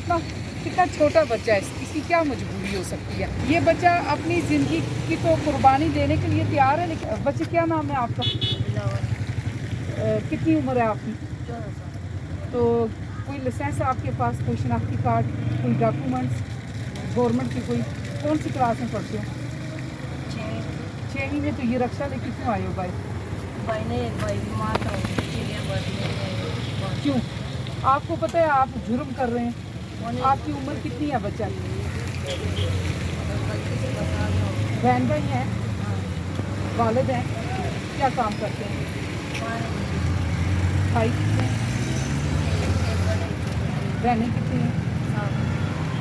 कितना कितना छोटा बच्चा है, इसकी क्या मजबूरी हो सकती है। ये बच्चा अपनी ज़िंदगी की तो कुर्बानी देने के लिए तैयार है, लेकिन बच्चे क्या नाम है आपका? कितनी उम्र है आपकी? 14 साल। तो कोई लाइसेंस है आपके पास, कोई शनाख्ती कार्ड, कोई डॉक्यूमेंट्स गवर्नमेंट की? कोई कौन सी क्लास में पढ़ते हो? 6वीं में। तो ये रक्षा लेके क्यों आए हो भाई? भाई बीमार था, इसलिए बस क्यों? आपको पता है आप जुर्म कर रहे हैं। आपकी उम्र कितनी है बच्चा? बहन भाई हैं, वालिद हैं, क्या काम करते हैं? भाई कितने हैं? बहनें कितनी हैं?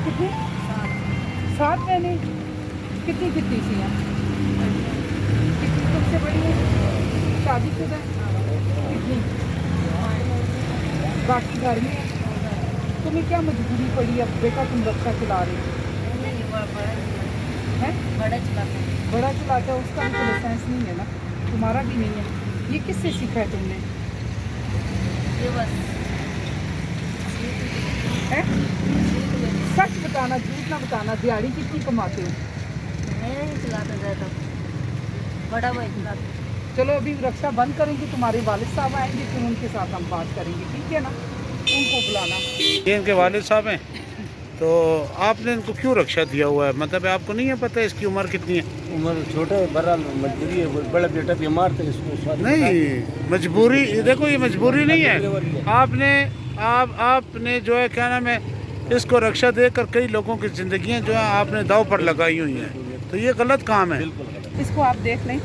कितनी? 7 बहनें। कितनी कितनी सी हैं? कितनी तुमसे बड़ी है? शादीशुदा है? कितनी? बाकी घर में है? तुम्हें क्या मजबूरी पड़ी अब बेटा तुम रक्षा चला रहे हो? हैं? बड़ा चलाता है, उसका भी तो लाइसेंस नहीं है ना, तुम्हारा भी नहीं है। ये किससे सीखा है तुमने? हैं? सच बताना, झूठ ना बताना। दिहाड़ी कितनी कमाते हो? बड़ा भाई चलाता। चलो अभी रक्षा बंद करेंगे, तुम्हारे वालिद साहब आएंगे, फिर उनके साथ हम बात करेंगे, ठीक है ना? उनको बुलाना। ये इनके वालिद साहब हैं, तो आपने इनको क्यों रक्षा दिया हुआ है? मतलब आपको नहीं है पता इसकी उम्र कितनी है? उम्र छोटा है, बड़ा मजबूरी है, बड़ा बेटा बीमार था, इसको नहीं मजबूरी, देखो ये मजबूरी नहीं है। आपने जो है क्या नाम है, इसको रक्षा देकर कई लोगों की ज़िंदगियां जो है आपने दाव पर लगाई हुई हैं, तो ये गलत काम है। इसको आप देख लें,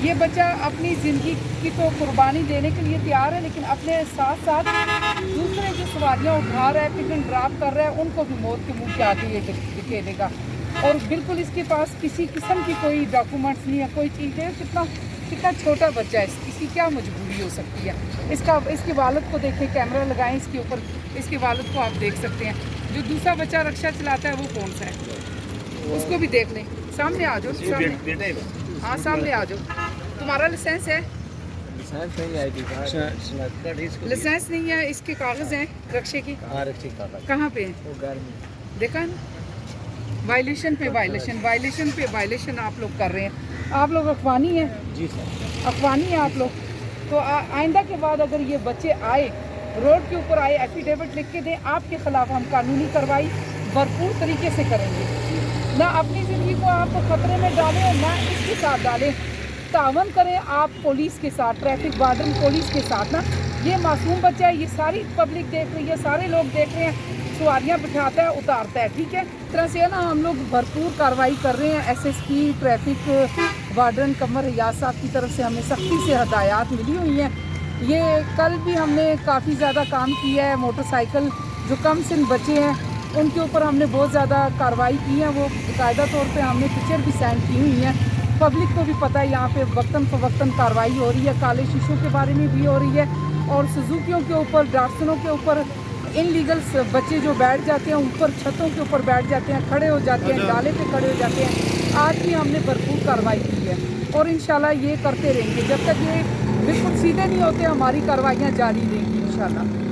ये बच्चा अपनी ज़िंदगी की तो कुर्बानी देने के लिए तैयार है, लेकिन अपने साथ साथ दूसरे जो सवारियाँ उठा रहा है, पिक एंड ड्रॉप कर रहा है, उनको भी मौत के मुंह के आगे ये धकेलेगा। और बिल्कुल इसके पास किसी किस्म की कोई डॉक्यूमेंट्स नहीं है, कोई चीज़ है। कितना कितना छोटा बच्चा है, इसकी क्या मजबूरी हो सकती है। इसके वालिद को देखें, कैमरा लगाएं इसके ऊपर, इसके वालिद को आप देख सकते हैं। जो दूसरा बच्चा रक्षा चलाता है वो कौन सा है, उसको भी देख लें। सामने आ जाओ, सामने। हाँ सामने आ जाओ। तुम्हारा लाइसेंस है? लाइसेंस नहीं है, इसके कागज़ हैं रक्षे की? कहाँ पे है? देखा है ना, वायलेशन पे वायलेशन आप लोग कर रहे हैं। आप लोग अखवानी हैं? जी सर, अखवानी है आप लोग। तो आइंदा के बाद अगर ये बच्चे आए, रोड के ऊपर आए, एफिडेविट लिख के दें, आपके खिलाफ हम कानूनी कार्रवाई भरपूर तरीके से करेंगे। ना अपनी ज़िंदगी को आप खतरे में डालें और ना इसके साथ डालें। तावन करें आप पुलिस के साथ, ट्रैफिक वार्डन पुलिस के साथ ना। ये मासूम बच्चा है, ये सारी पब्लिक देख रही है, सारे लोग देख रहे हैं, सवारियाँ बिठाता है, उतारता है, ठीक है। इस तरह से ना हम लोग भरपूर कार्रवाई कर रहे हैं। एसएसपी ट्रैफिक वार्डन कमर रियाज साहब की तरफ से हमें सख्ती से हदायत मिली हुई हैं। ये कल भी हमने काफ़ी ज़्यादा काम किया है। मोटरसाइकिल जो कम सिन बच्चे हैं उनके ऊपर हमने बहुत ज़्यादा कार्रवाई की है। वो बाकायदा तौर पे हमने पिक्चर भी सेंड की हुई हैं। पब्लिक को भी पता है यहाँ पे वक्तन फ़वक्तन कार्रवाई हो रही है। काले शीशों के बारे में भी हो रही है, और सुजुकियों के ऊपर, डाटसनों के ऊपर इनलीगल बच्चे जो बैठ जाते हैं, ऊपर छतों के ऊपर बैठ जाते हैं, खड़े हो जाते हैं, डाले पे खड़े हो जाते हैं। आज भी हमने भरपूर कार्रवाई की है और इंशाल्लाह ये करते रहेंगे जब तक ये बिल्कुल सीधे नहीं होते। हमारी कार्रवाइयाँ जारी रहेंगी इंशाल्लाह।